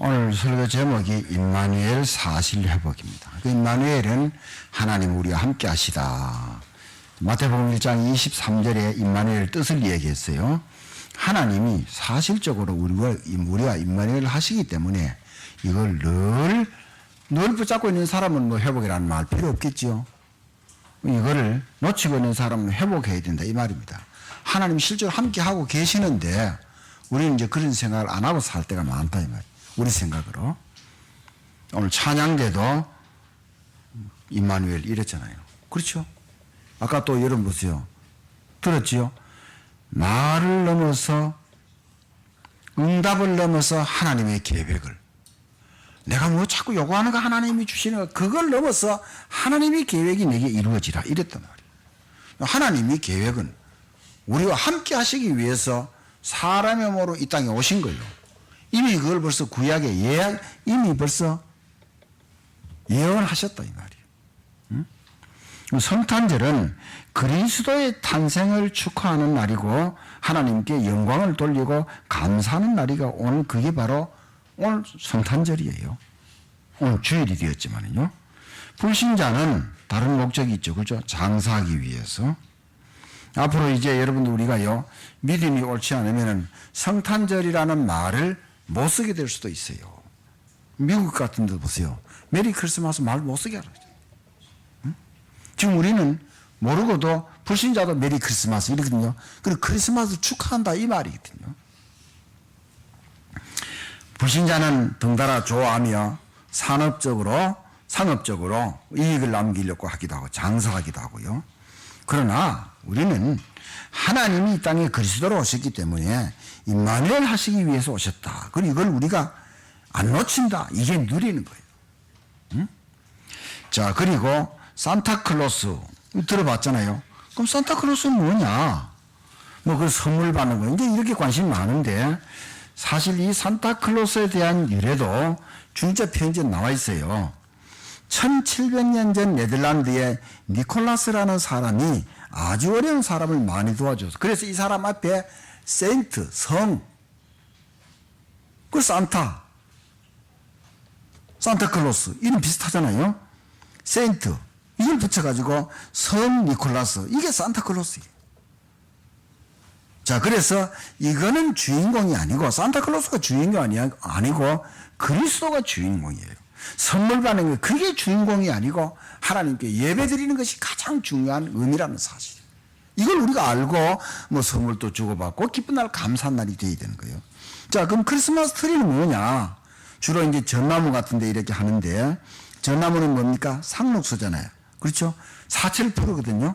오늘 설교 제목이 임마누엘 사실회복입니다. 그 임마누엘은 하나님 우리와 함께 하시다. 마태복음 1장 23절에 임마누엘 뜻을 얘기했어요. 하나님이 사실적으로 우리와 임마누엘 하시기 때문에 이걸 늘 붙잡고 있는 사람은 뭐 회복이라는 말 필요 없겠지요. 이거를 놓치고 있는 사람은 회복해야 된다 이 말입니다. 하나님 실제로 함께 하고 계시는데 우리는 이제 그런 생각을 안 하고 살 때가 많다 이 말이에요. 우리 생각으로. 오늘 찬양대도 임마누엘 이랬잖아요. 그렇죠? 아까 또 여러분 보세요. 들었지요? 말을 넘어서 응답을 넘어서 하나님의 계획을 내가 뭐 자꾸 요구하는 거 하나님이 주시는 거 그걸 넘어서 하나님의 계획이 내게 이루어지라 이랬단 말이에요. 하나님의 계획은 우리와 함께 하시기 위해서 사람의 몸으로 이 땅에 오신 거예요. 이미 그걸 벌써 구약에 이미 벌써 예언을 하셨다 이 말이에요. 응? 성탄절은 그리스도의 탄생을 축하하는 날이고 하나님께 영광을 돌리고 감사하는 날이가 오늘 그게 바로 오늘 성탄절이에요. 오늘 주일이 되었지만요. 불신자는 다른 목적이 있죠. 그죠? 장사하기 위해서. 앞으로 이제 여러분들 우리가요, 믿음이 옳지 않으면 성탄절이라는 말을 못 쓰게 될 수도 있어요. 미국 같은 데 보세요. 메리 크리스마스 말 못 쓰게 하죠. 응? 지금 우리는 모르고도 불신자도 메리 크리스마스 이러거든요. 그리고 크리스마스 축하한다 이 말이거든요. 불신자는 덩달아 좋아하며 상업적으로 이익을 남기려고 하기도 하고 장사하기도 하고요. 그러나 우리는 하나님이 이 땅에 그리스도로 오셨기 때문에 임마누엘 하시기 위해서 오셨다. 그리고 이걸 우리가 안 놓친다. 이게 누리는 거예요. 응? 자, 그리고 산타클로스 들어봤잖아요. 그럼 산타클로스는 뭐냐? 뭐 그 선물 받는 거 이제 이렇게 관심이 많은데 사실 이 산타클로스에 대한 유래도 주인자 편지에 나와 있어요. 1700년 전 네덜란드의 니콜라스라는 사람이 아주 어려운 사람을 많이 도와줘서 그래서 이 사람 앞에 세인트, 성, 그 산타클로스 이름 비슷하잖아요. 세인트 이걸 붙여가지고 성 니콜라스 이게 산타클로스예요. 자, 그래서 이거는 주인공이 아니고 산타클로스가 주인공이 아니고 그리스도가 주인공이에요. 선물 받는 게 그게 주인공이 아니고 하나님께 예배 드리는 것이 가장 중요한 의미라는 사실. 이걸 우리가 알고 뭐 선물도 주고받고 기쁜 날 감사한 날이 되어야 되는 거예요. 자, 그럼 크리스마스 트리는 뭐냐? 주로 이제 전나무 같은데 이렇게 하는데 전나무는 뭡니까? 상록수잖아요. 그렇죠? 사철 푸르거든요.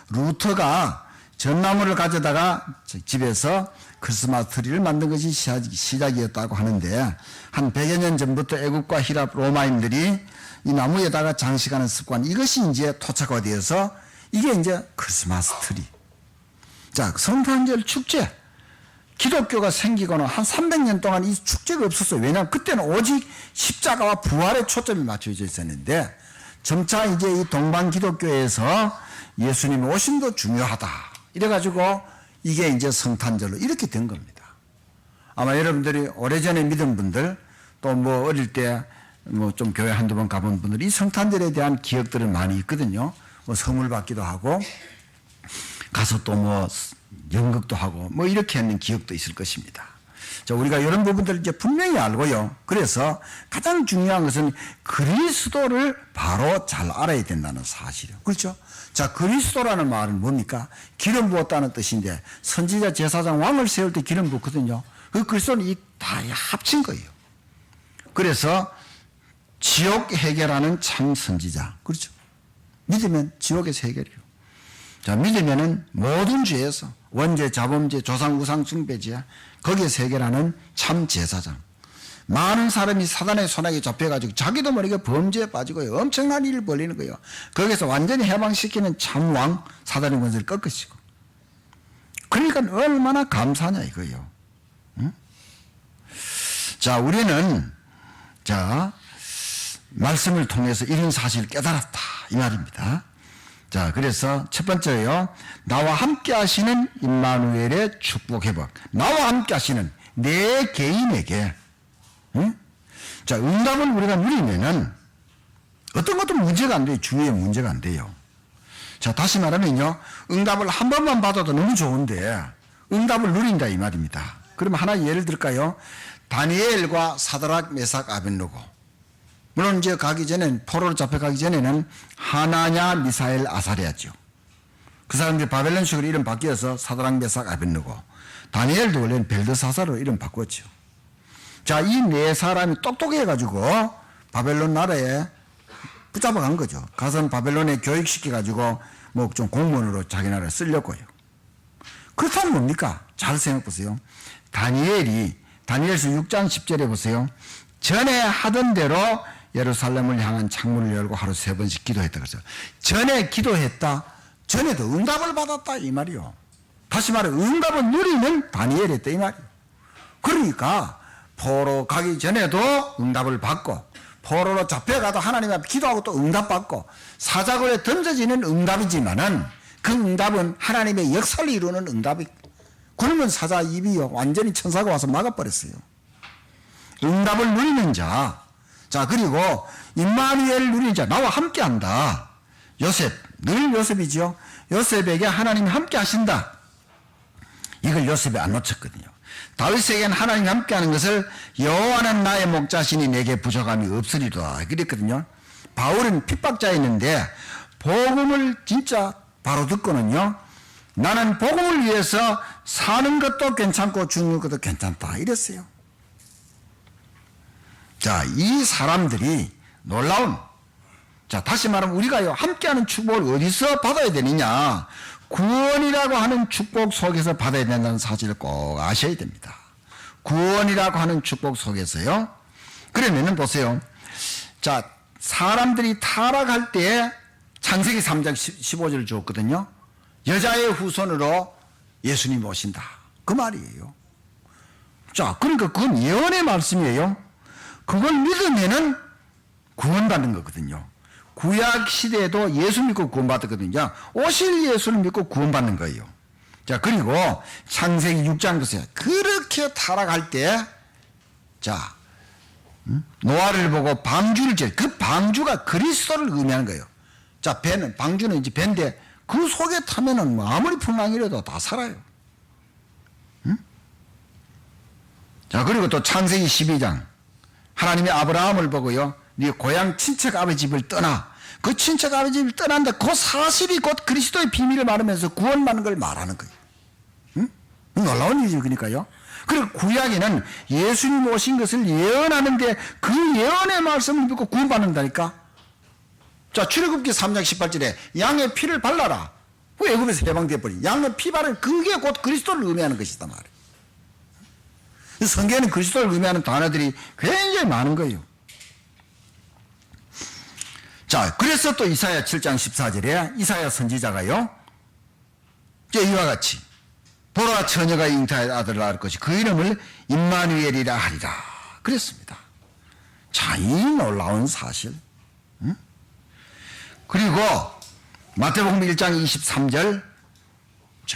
루터가 전나무를 가져다가 집에서 크리스마스 트리를 만든 것이 시작이었다고 하는데 한 100여 년 전부터 애국과 히랍 로마인들이 이 나무에다가 장식하는 습관 이것이 이제 토착화되어서 이게 이제 크리스마스 트리. 자, 성탄절 축제. 기독교가 생기고는 한 300년 동안 이 축제가 없었어요. 왜냐하면 그때는 오직 십자가와 부활에 초점이 맞춰져 있었는데 점차 이제 이 동방 기독교에서 예수님의 오심도 중요하다. 이래가지고 이게 이제 성탄절로 이렇게 된 겁니다. 아마 여러분들이 오래전에 믿은 분들 또 뭐 어릴 때 뭐 좀 교회 한두 번 가본 분들이 이 성탄절에 대한 기억들은 많이 있거든요. 뭐 선물 받기도 하고 가서 또 뭐 연극도 하고 뭐 이렇게 하는 기억도 있을 것입니다. 자, 우리가 이런 부분들을 이제 분명히 알고요. 그래서 가장 중요한 것은 그리스도를 바로 잘 알아야 된다는 사실이에요. 그렇죠? 자, 그리스도라는 말은 뭡니까? 기름 부었다는 뜻인데 선지자 제사장 왕을 세울 때 기름 부었거든요. 그 그리스도는 이 다 합친 거예요. 그래서 지옥 해결하는 참 선지자. 그렇죠? 믿으면 지옥에서 해결해요. 자, 믿으면은 모든 죄에서 원죄, 자범죄, 조상, 우상, 숭배죄 거기에서 해결하는 참 제사장. 많은 사람이 사단의 손아귀에 잡혀가지고 자기도 모르게 범죄에 빠지고요. 엄청난 일을 벌리는 거예요. 거기서 완전히 해방시키는 참왕, 사단의 권세를 꺾으시고. 그러니까 얼마나 감사하냐 이거예요. 응? 자, 우리는 말씀을 통해서 이런 사실을 깨달았다 이 말입니다. 자, 그래서 첫 번째요. 나와 함께 하시는 임마누엘의 축복 회복. 나와 함께 하시는 내 개인에게 응? 자, 응답을 우리가 누리면은 어떤 것도 문제가 안 돼요. 주위에 문제가 안 돼요. 자, 다시 말하면요. 응답을 한 번만 받아도 너무 좋은데 응답을 누린다 이 말입니다. 그럼 하나 예를 들까요? 다니엘과 사드락, 메삭, 아벳느고. 물론 이제 가기 전엔 포로로 잡혀가기 전에는 하나냐, 미사엘, 아사랴죠. 그 사람들이 바벨론식으로 이름 바뀌어서 사드락, 메삭, 아벳느고. 다니엘도 원래는 벨드사사로 이름 바꿨죠. 자, 이 네 사람이 똑똑해가지고 바벨론 나라에 붙잡아간 거죠. 가서 바벨론에 교육시켜가지고 뭐 좀 공무원으로 자기 나라에 쓰려고요. 그렇다면 뭡니까? 잘 생각해보세요. 다니엘서 6장 10절에 보세요. 전에 하던 대로 예루살렘을 향한 창문을 열고 하루 3번씩 기도했다 그랬어요. 전에 기도했다. 전에도 응답을 받았다 이 말이요. 다시 말해 응답을 누리는 다니엘이었다 이 말이요. 그러니까 포로 가기 전에도 응답을 받고 포로로 잡혀가도 하나님 앞에 기도하고 또 응답받고 사자굴에 던져지는 응답이지만은 그 응답은 하나님의 역사를 이루는 응답이 굶은 사자 입이요 완전히 천사가 와서 막아버렸어요. 응답을 누리는 자, 자 그리고 임마누엘을 누리는 자, 나와 함께한다. 요셉, 늘 요셉이죠. 요셉에게 하나님이 함께 하신다. 이걸 요셉이 안 놓쳤거든요. 다윗에게는 하나님이 함께하는 것을 여호와는 나의 목자시니 내게 부족함이 없으리라 그랬거든요. 바울은 핍박자였는데 복음을 진짜 바로 듣고는요. 나는 복음을 위해서 사는 것도 괜찮고 죽는 것도 괜찮다 이랬어요. 자, 이 사람들이 놀라운, 자 다시 말하면 우리가요 함께하는 축복을 어디서 받아야 되느냐, 구원이라고 하는 축복 속에서 받아야 된다는 사실을 꼭 아셔야 됩니다. 구원이라고 하는 축복 속에서요. 그러면은 보세요. 자, 사람들이 타락할 때 창세기 3장 15절을 줬거든요. 여자의 후손으로 예수님 오신다. 그 말이에요. 자, 그러니까 그건 예언의 말씀이에요. 그걸 믿으면은 구원받는 거거든요. 구약 시대에도 예수 믿고 구원받았거든요. 오실 예수를 믿고 구원받는 거예요. 자, 그리고 창세기 6장 보세요. 그렇게 타락할 때, 자, 노아를 보고 방주를 지어. 그 방주가 그리스도를 의미하는 거예요. 자, 배는, 방주는 이제 배인데 그 속에 타면은 뭐 아무리 풍랑이라도 다 살아요. 자, 그리고 또 창세기 12장. 하나님이 아브라함을 보고요. 네 고향 친척 아버지 집을 떠나. 그 친척 아버지 집을 떠난다. 그 사실이 곧 그리스도의 비밀을 말하면서 구원받는 걸 말하는 거예요. 응? 놀라운 일이죠. 그러니까요. 그리고 구약에는 예수님 오신 것을 예언하는데 그 예언의 말씀을 믿고 구원받는다니까. 자, 출애굽기 3장 18절에 양의 피를 발라라. 그 애굽에서 해방되어버린 양의 피 바른 그게 곧 그리스도를 의미하는 것이다 말이에요. 성경에는 그리스도를 의미하는 단어들이 굉장히 많은 거예요. 자, 그래서 또 이사야 7장 14절에 이사야 선지자가요. 이와 같이 보라 처녀가 잉태할 아들을 낳을 것이 그 이름을 임마누엘이라 하리라 그랬습니다. 자, 이 놀라운 사실. 응? 그리고 마태복음 1장 23절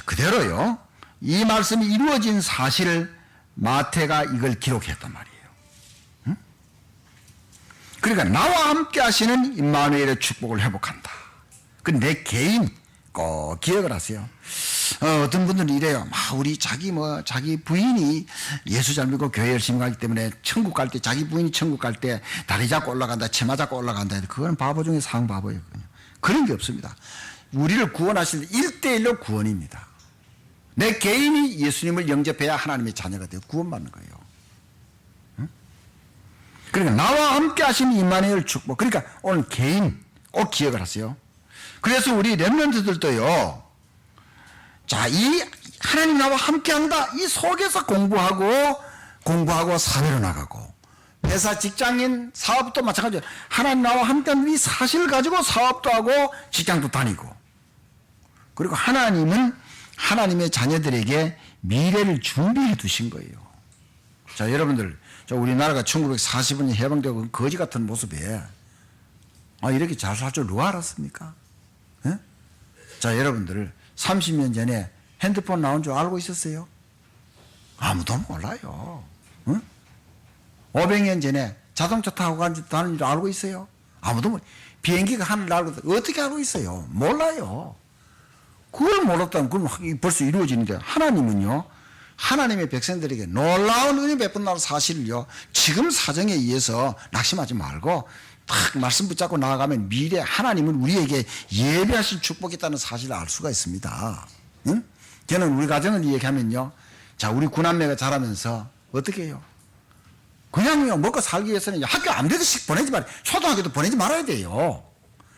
그대로요. 이 말씀이 이루어진 사실을 마태가 이걸 기록했단 말이에요. 응? 그러니까 나와 함께 하시는 임마누엘의 축복을 회복한다. 그 내 개인 꼭 기억을 하세요. 어떤 분들은 이래요. 우리 자기 부인이 예수 잘 믿고 교회 열심히 가기 때문에 천국 갈 때 자기 부인이 천국 갈 때 다리 잡고 올라간다, 치마 잡고 올라간다. 그건 바보 중에 상바보예요. 그런 게 없습니다. 우리를 구원하실 1대1로 구원입니다. 내 개인이 예수님을 영접해야 하나님의 자녀가 되어 구원받는 거예요. 응? 그러니까 나와 함께 하시는 임마누엘 축복. 그러니까 오늘 개인 꼭 기억을 하세요. 그래서 우리 렘넌트들도요. 자, 이 하나님 나와 함께 한다. 이 속에서 공부하고 사회로 나가고 회사 직장인 사업도 마찬가지예요. 하나님 나와 함께 하는 이 사실을 가지고 사업도 하고 직장도 다니고. 그리고 하나님은 하나님의 자녀들에게 미래를 준비해 두신 거예요. 자, 여러분들, 우리나라가 1940년 해방되고 거지 같은 모습에 이렇게 잘 살 줄 누가 알았습니까? 예? 자, 여러분들 30년 전에 핸드폰 나온 줄 알고 있었어요? 아무도 몰라요. 응? 500년 전에 자동차 타고 다니는 줄 알고 있어요? 아무도 비행기가 하늘 날고 어떻게 알고 있어요? 몰라요. 그걸 몰랐다면 그건 벌써 이루어지는데 하나님은요. 하나님의 백성들에게 놀라운 은혜 베푼다는 사실을요. 지금 사정에 의해서 낙심하지 말고 딱 말씀 붙잡고 나아가면 미래 하나님은 우리에게 예비하신 축복이 있다는 사실을 알 수가 있습니다. 응? 저는 우리 가정을 얘기하면요. 자, 우리 구남매가 자라면서 어떻게 해요? 그냥요, 먹고 살기 위해서는 학교 안 되듯이 보내지 말아요. 초등학교도 보내지 말아야 돼요.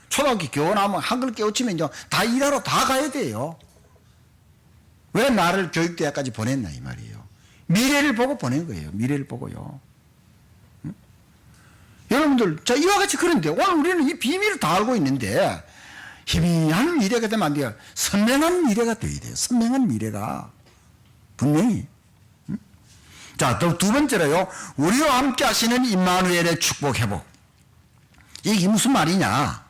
초등학교 교원하면 한글 깨우치면요, 다 일하러 다 가야 돼요. 왜 나를 교육대학까지 보냈나, 이 말이에요. 미래를 보고 보낸 거예요. 미래를 보고요. 응? 여러분들, 자, 이와 같이 그런데 오늘 우리는 이 비밀을 다 알고 있는데, 희미한 미래가 되면 안 돼요. 선명한 미래가 돼야 돼요. 선명한 미래가. 분명히. 자, 또 두 번째로요. 우리와 함께 하시는 임마누엘의 축복 회복. 이게 무슨 말이냐.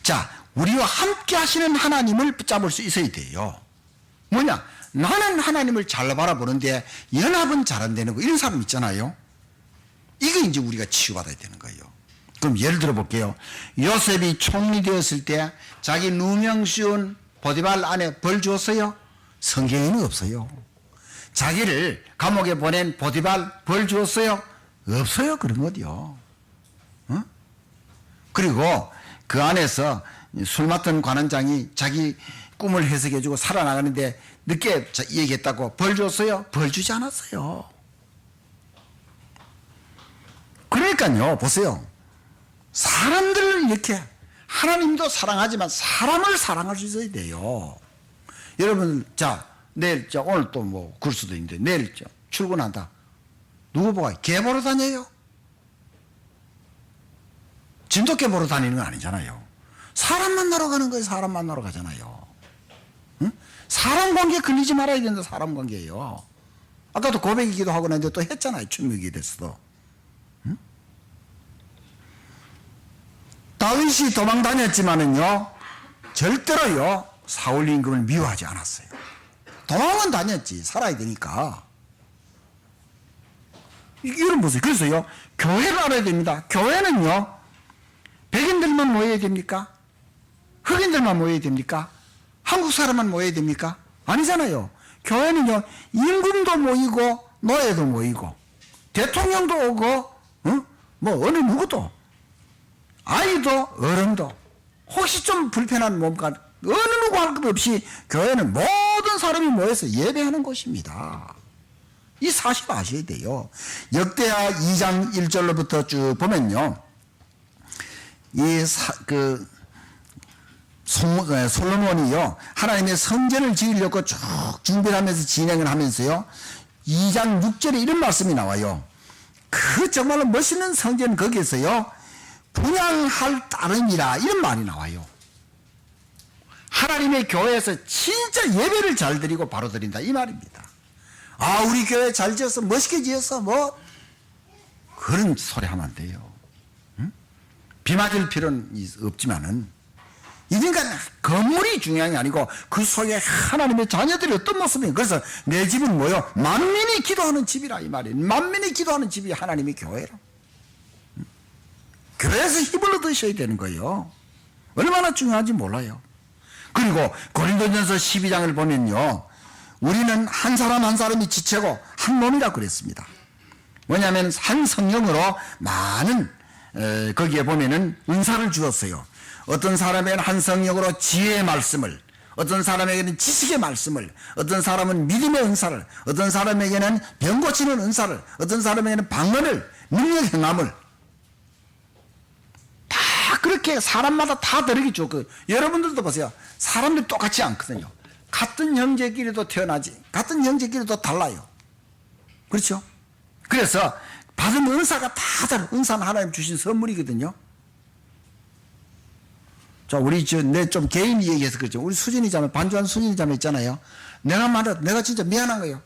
자, 우리와 함께 하시는 하나님을 붙잡을 수 있어야 돼요. 뭐냐. 나는 하나님을 잘 바라보는데 연합은 잘 안 되는 거. 이런 사람 있잖아요. 이거 이제 우리가 치유받아야 되는 거예요. 그럼 예를 들어 볼게요. 요셉이 총리 되었을 때 자기 누명 씌운 보디발 안에 벌 주었어요? 성경에는 없어요. 자기를 감옥에 보낸 보디발 벌 주었어요? 없어요. 그런 거요. 어? 그리고 그 안에서 술 맡은 관원장이 자기 꿈을 해석해주고 살아나가는데 늦게 얘기했다고 벌 줬어요? 벌 주지 않았어요. 그러니까요. 보세요. 사람들을 이렇게 하나님도 사랑하지만 사람을 사랑할 수 있어야 돼요. 여러분, 자, 내일, 오늘 또 뭐, 글 수도 있는데, 내일, 출근한다. 누구 보고, 개 보러 다녀요? 진돗개 보러 다니는 건 아니잖아요. 사람 만나러 가는 거예요. 사람 만나러 가잖아요. 응? 사람 관계에 걸리지 말아야 된다. 사람 관계예요. 아까도 고백이기도 하고 난데 또 했잖아요. 충격이 됐어도. 응? 다윗이 도망 다녔지만은요, 절대로요, 사울 임금을 미워하지 않았어요. 도망은 다녔지. 살아야 되니까. 이런 보세요. 그래서요, 교회를 알아야 됩니다. 교회는요, 백인들만 모여야 됩니까? 흑인들만 모여야 됩니까? 한국 사람만 모여야 됩니까? 아니잖아요. 교회는요, 임금도 모이고, 노예도 모이고, 대통령도 오고, 뭐, 어느 누구도, 아이도, 어른도, 혹시 좀 불편한 몸과 어느 누구 할 것 없이 교회는 모든 사람이 모여서 예배하는 곳입니다. 이 사실 아셔야 돼요. 역대하 2장 1절로부터 쭉 보면요. 솔로몬이요. 하나님의 성전을 지으려고 쭉 준비를 하면서 진행을 하면서요. 2장 6절에 이런 말씀이 나와요. 그 정말로 멋있는 성전 거기에서요. 분양할 따름이라 이런 말이 나와요. 하나님의 교회에서 진짜 예배를 잘 드리고 바로 드린다 이 말입니다. 아, 우리 교회 잘 지었어, 멋있게 지었어, 뭐 그런 소리 하면 안 돼요. 응? 비 맞을 필요는 없지만은 이러니까 건물이 중요한 게 아니고 그 속에 하나님의 자녀들이 어떤 모습이에요. 그래서 내 집은 뭐요? 만민이 기도하는 집이라 이 말이에요. 만민이 기도하는 집이 하나님의 교회라. 응? 교회에서 힘을 얻으셔야 되는 거예요. 얼마나 중요한지 몰라요. 그리고 고린도전서 12장을 보면요. 우리는 한 사람 한 사람이 지체고 한 몸이라 그랬습니다. 뭐냐면 한 성령으로 많은 거기에 보면은 은사를 주었어요. 어떤 사람에게는 한 성령으로 지혜의 말씀을, 어떤 사람에게는 지식의 말씀을, 어떤 사람은 믿음의 은사를, 어떤 사람에게는 병 고치는 은사를, 어떤 사람에게는 방언을, 능력 행함을 다 그렇게 사람마다 다 다르겠죠. 여러분들도 보세요. 사람들이 똑같지 않거든요. 같은 형제끼리도 태어나지, 같은 형제끼리도 달라요. 그렇죠? 그래서 받은 은사가 다 다른, 은사는 하나님 주신 선물이거든요. 자, 우리 내 좀 개인 얘기해서 그렇죠. 우리 수진이 자매, 반주한 수진이 자매 있잖아요. 내가 진짜 미안한 거예요.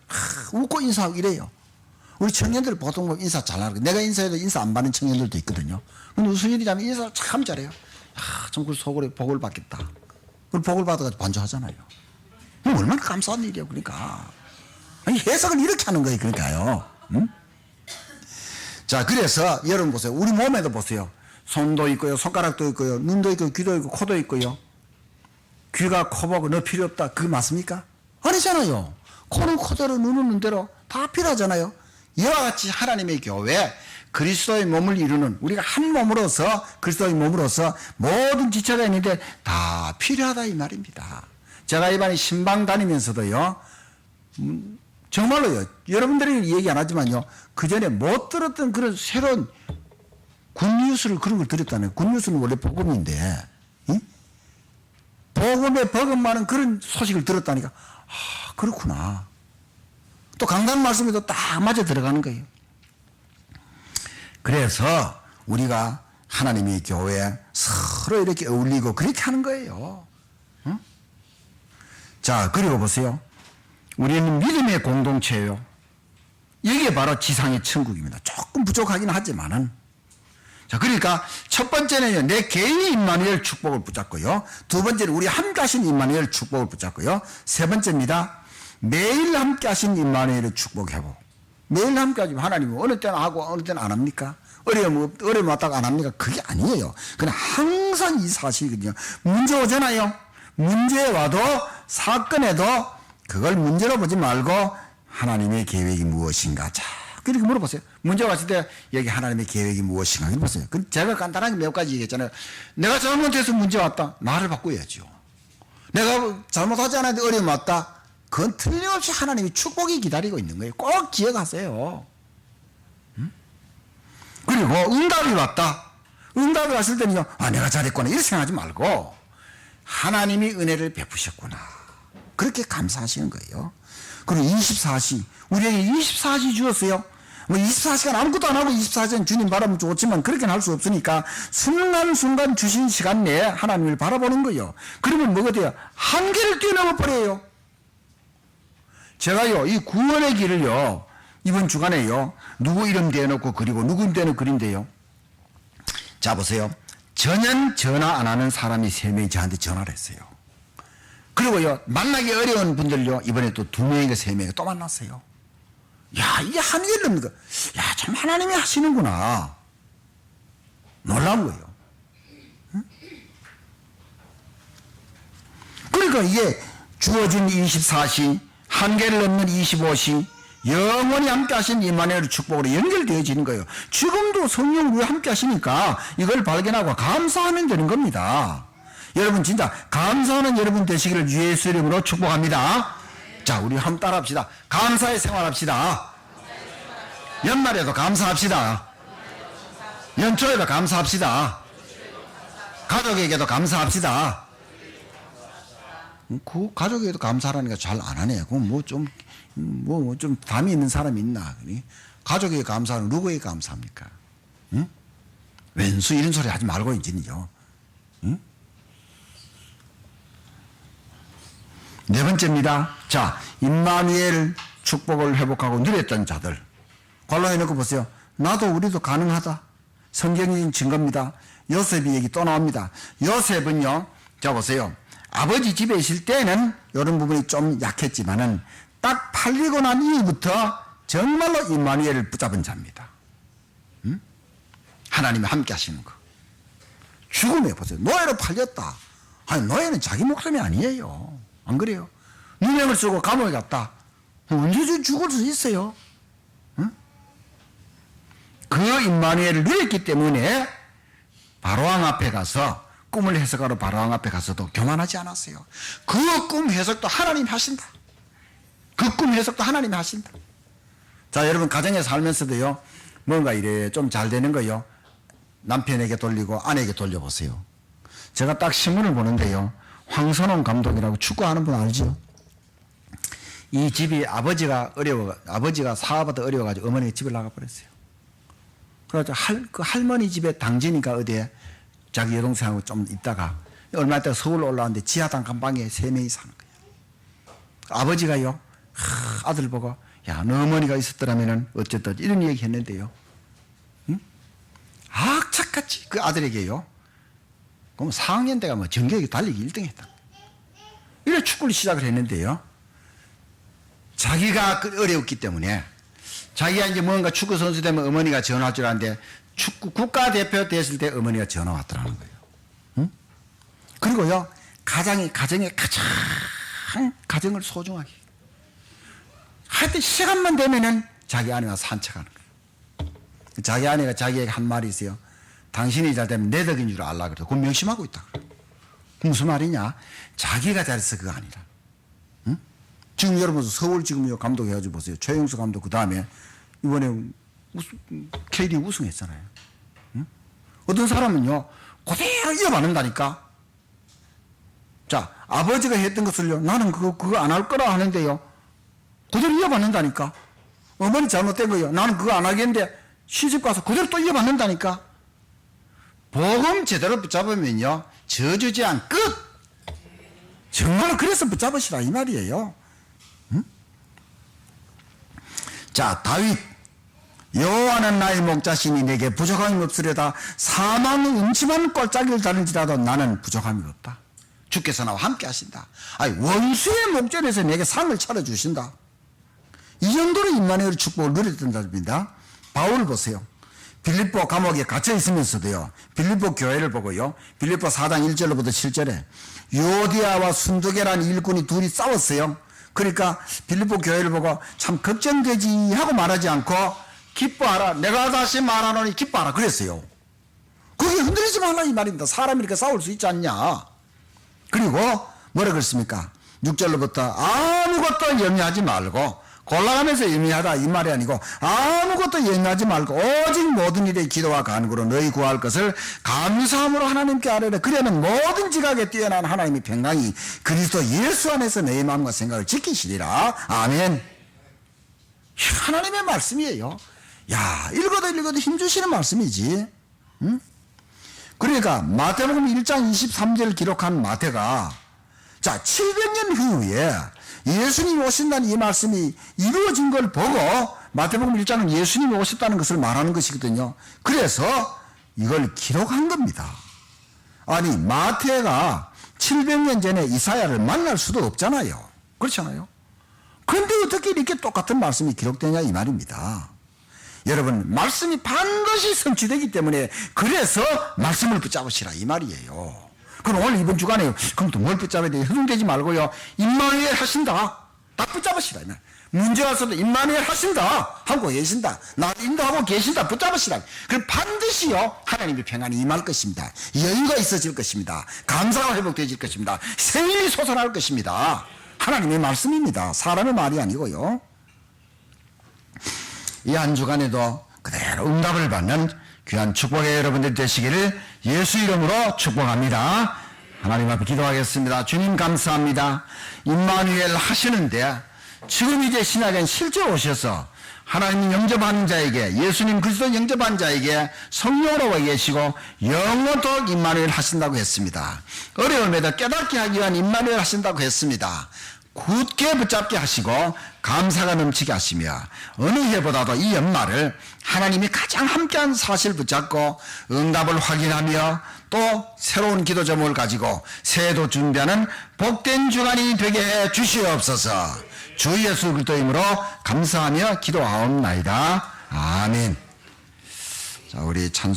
웃고 인사하고 이래요. 우리 청년들 보통 인사 잘하는 거. 내가 인사해도 인사 안 받는 청년들도 있거든요. 근데 우리 수진이 자매 인사를 참 잘해요. 정말 속으로 복을 받겠다. 그걸 복을 받아가지고 반주하잖아요. 얼마나 감사한 일이에요. 그러니까. 아니, 해석을 이렇게 하는 거예요. 그러니까요. 응? 자, 그래서 여러분 보세요. 우리 몸에도 보세요. 손도 있고요, 손가락도 있고요, 눈도 있고, 귀도 있고, 코도 있고요. 귀가 코보고 너 필요 없다. 그게 맞습니까? 아니잖아요. 코는 코대로, 눈은 눈대로 다 필요하잖아요. 이와 같이 하나님의 교회, 그리스도의 몸을 이루는, 우리가 한 몸으로서, 그리스도의 몸으로서 모든 지체가 있는데 다 필요하다 이 말입니다. 제가 이번에 신방 다니면서도요, 정말로요, 여러분들이 얘기 안 하지만요, 그 전에 못 들었던 그런 새로운 굿뉴스를 그런 걸 들었다네요. 굿뉴스는 원래 복음인데, 응? 복음에 버금마는 그런 소식을 들었다니까, 아, 그렇구나. 또 강단 말씀에도 딱 맞아 들어가는 거예요. 그래서 우리가 하나님의 교회에 서로 이렇게 어울리고 그렇게 하는 거예요. 응? 자, 그리고 보세요. 우리는 믿음의 공동체예요. 이게 바로 지상의 천국입니다. 조금 부족하긴 하지만은. 자, 그러니까 첫 번째는요, 내 개인의 임마누엘 축복을 붙잡고요. 두 번째는 우리 함께 하신 임마누엘 축복을 붙잡고요. 세 번째입니다. 매일 함께 하신 임마누엘의 축복 회복. 매일 함께 하시면 하나님은 어느 때는 하고 어느 때는 안 합니까? 어려움 왔다가 안 합니까? 그게 아니에요. 그냥 항상 이 사실이거든요. 문제 오잖아요. 문제 와도 사건에도 그걸 문제로 보지 말고 하나님의 계획이 무엇인가. 자, 그렇게 물어보세요. 문제 왔을 때 여기 하나님의 계획이 무엇인가 물어보세요. 제가 간단하게 몇 가지 얘기했잖아요. 내가 잘못해서 문제 왔다. 나를 바꿔야죠. 내가 잘못하지 않았는데 어려움 왔다. 그건 틀림없이 하나님이 축복이 기다리고 있는 거예요. 꼭 기억하세요. 그리고 응답이 왔다. 응답이 왔을 때는요, 아, 내가 잘했구나. 이렇게 생각하지 말고 하나님이 은혜를 베푸셨구나. 그렇게 감사하시는 거예요. 그리고 24시, 우리에게 24시 주었어요. 뭐 24시간 아무것도 안 하고 24시간 주님 바라보면 좋지만 그렇게는 할 수 없으니까 순간순간 주신 시간 내에 하나님을 바라보는 거예요. 그러면 뭐가 돼요? 한계를 뛰어넘어 버려요. 제가요, 이 구원의 길을요, 이번 주간에요, 누구 이름 대놓고 그리고 누구 이름 대놓고 그린데요. 자, 보세요. 전혀 전화 안 하는 사람이 3명이 저한테 전화를 했어요. 그리고요, 만나기 어려운 분들요, 이번에 또 2명인가 3명이 또 만났어요. 야, 이게 한계를 넘는 거. 야, 참 하나님이 하시는구나. 놀라운 거예요. 응? 그러니까 이게 주어진 24시, 한계를 넘는 25시, 영원히 함께 하신 임마누엘 축복으로 연결되어지는 거예요. 지금도 성령 우리 함께 하시니까 이걸 발견하고 감사하면 되는 겁니다. 여러분 진짜 감사하는 여러분 되시기를 예수 이름으로 축복합니다. 자, 우리 한번 따라합시다. 감사의 생활합시다. 연말에도 감사합시다. 연초에도 감사합시다. 가족에게도 감사합시다. 그 가족에게도 감사하라니까 잘 안 하네. 그럼 좀 담이 있는 사람이 있나? 가족에게 감사하는 누구에게 감사합니까? 응? 왼수 이런 소리 하지 말고 이제는요. 응? 네 번째입니다. 자, 임마누엘 축복을 회복하고 누렸던 자들. 관람해 놓고 보세요. 나도 우리도 가능하다. 성경적인 증거입니다. 요셉이 얘기 또 나옵니다. 요셉은요, 자 보세요. 아버지 집에 있을 때는 이런 부분이 좀 약했지만은 딱 팔리고 난 이후부터 정말로 임마누엘을 붙잡은 자입니다. 응? 하나님이 함께 하시는 거. 죽음에 보세요. 노예로 팔렸다. 아니, 노예는 자기 목숨이 아니에요. 안 그래요? 누명을 쓰고 감옥에 갔다. 언제든 죽을 수 있어요. 응? 그 임마누엘을 누렸기 때문에 바로왕 앞에 가서 꿈을 해석하러 바로왕 앞에 가서도 교만하지 않았어요. 그 꿈 해석도 하나님이 하신다. 그 꿈 해석도 하나님이 하신다. 자, 여러분 가정에 살면서도요, 뭔가 이래 좀 잘 되는 거요, 남편에게 돌리고 아내에게 돌려보세요. 제가 딱 신문을 보는데요, 황선홍 감독이라고 축구하는 분 알죠? 이 집이 아버지가 사업하다 어려워가지고 어머니가 집을 나가버렸어요. 그래서 그 할머니 집에 당지니까 어디에 자기 여동생하고 좀 있다가 얼마 있다가 서울로 올라왔는데 지하당 감방에 3명이 사는 거예요. 아버지가요, 아들 보고, 야, 너 어머니가 있었더라면 어쨌든 이런 얘기 했는데요. 응? 악착같이 그 아들에게요. 그럼 4학년 때가 뭐 전교육에 달리기 1등 했다. 이래 축구를 시작을 했는데요. 자기가 어려웠기 때문에 자기가 이제 뭔가 축구 선수 되면 어머니가 전화 줄 알았는데 축구 국가대표 됐을 때 어머니가 전화 왔더라는 거예요. 응? 그리고요, 가정에 가장 가정을 소중하게. 하여튼 시간만 되면은 자기 아내와 산책하는 거예요. 자기 아내가 자기에게 한 말이 있어요. 당신이 잘 되면 내 덕인 줄 알라 그래요. 그건 명심하고 있다. 무슨 말이냐? 자기가 잘해서 그거 아니라. 응? 지금 여러분 서울 지금 감독 해가지고 보세요. 최용수 감독 그 다음에 이번에 KD 우승했잖아요. 응? 어떤 사람은요 그대로 이어받는다니까. 자, 아버지가 했던 것을요 나는 그거 안 할 거라 하는데요 그대로 이어받는다니까. 어머니 잘못된 거요 나는 그거 안 하겠는데 시집 가서 그대로 또 이어받는다니까. 복음 제대로 붙잡으면요 저주제한 끝. 정말 그래서 붙잡으시라 이 말이에요. 응? 자, 다윗. 여호와는 나의 목자시니 내게 부족함이 없으려다. 사망의 음침한 꼴짜기를 다른지라도 나는 부족함이 없다. 주께서 나와 함께 하신다. 아니, 원수의 목전에서 내게 상을 차려주신다. 이 정도로 임마누엘 축복을 누렸던 자입니다. 바울을 보세요. 빌립보 감옥에 갇혀 있으면서도요, 빌립보 교회를 보고요, 빌립보 4장 1절로부터 7절에 요디아와 순두계라는 일꾼이 둘이 싸웠어요. 그러니까 빌립보 교회를 보고 참 걱정되지 하고 말하지 않고 기뻐하라. 내가 다시 말하노니 기뻐하라. 그랬어요. 그게 흔들리지 말라 이 말입니다. 사람이 이렇게 싸울 수 있지 않냐. 그리고 뭐라 그랬습니까? 6절로부터 아무것도 염려하지 말고, 골라가면서 염려하다 이 말이 아니고 아무것도 염려하지 말고 오직 모든 일에 기도와 간구로 너희 구할 것을 감사함으로 하나님께 아뢰라. 그러면 모든 지각에 뛰어난 하나님의 평강이 그리스도 예수 안에서 내 마음과 생각을 지키시리라. 아멘. 하나님의 말씀이에요. 야, 읽어도 힘주시는 말씀이지. 응? 그러니까 마태복음 1장 23절을 기록한 마태가, 자, 700년 후에 예수님이 오신다는 이 말씀이 이루어진 걸 보고 마태복음 1장은 예수님이 오셨다는 것을 말하는 것이거든요. 그래서 이걸 기록한 겁니다. 아니, 마태가 700년 전에 이사야를 만날 수도 없잖아요. 그렇잖아요. 그런데 어떻게 이렇게 똑같은 말씀이 기록되냐 이 말입니다. 여러분, 말씀이 반드시 성취되기 때문에 그래서 말씀을 붙잡으시라 이 말이에요. 그럼 오늘 이번 주간에 그럼 또 뭘 붙잡아야 돼요? 허둥대지 말고요, 임마누엘 하신다 딱 붙잡으시라. 문제 와서도 임마누엘 하신다 하고 계신다, 나 인도하고 계신다 붙잡으시라. 그럼 반드시요 하나님의 평안이 임할 것입니다. 여유가 있어질 것입니다. 감사가 회복되어질 것입니다. 생일이 솟아날 것입니다. 하나님의 말씀입니다. 사람의 말이 아니고요. 이 한 주간에도 그대로 응답을 받는 귀한 축복의 여러분들 되시기를 예수 이름으로 축복합니다. 하나님 앞에 기도하겠습니다. 주님 감사합니다. 임마누엘 하시는데 지금 이제 신약엔 실제 오셔서 하나님 영접하는 자에게, 예수님 그리스도 영접한 자에게 성령으로 와 계시고 영원토록 임마누엘 하신다고 했습니다. 어려움에도 깨닫게 하기 위한 임마누엘 하신다고 했습니다. 굳게 붙잡게 하시고 감사가 넘치게 하시며 어느 해보다도 이 연말을 하나님이 가장 함께한 사실 붙잡고 응답을 확인하며 또 새로운 기도 제목을 가지고 새해도 준비하는 복된 주간이 되게 해 주시옵소서. 주 예수 그리스도 이름으로 감사하며 기도하옵나이다. 아멘. 자, 우리 찬송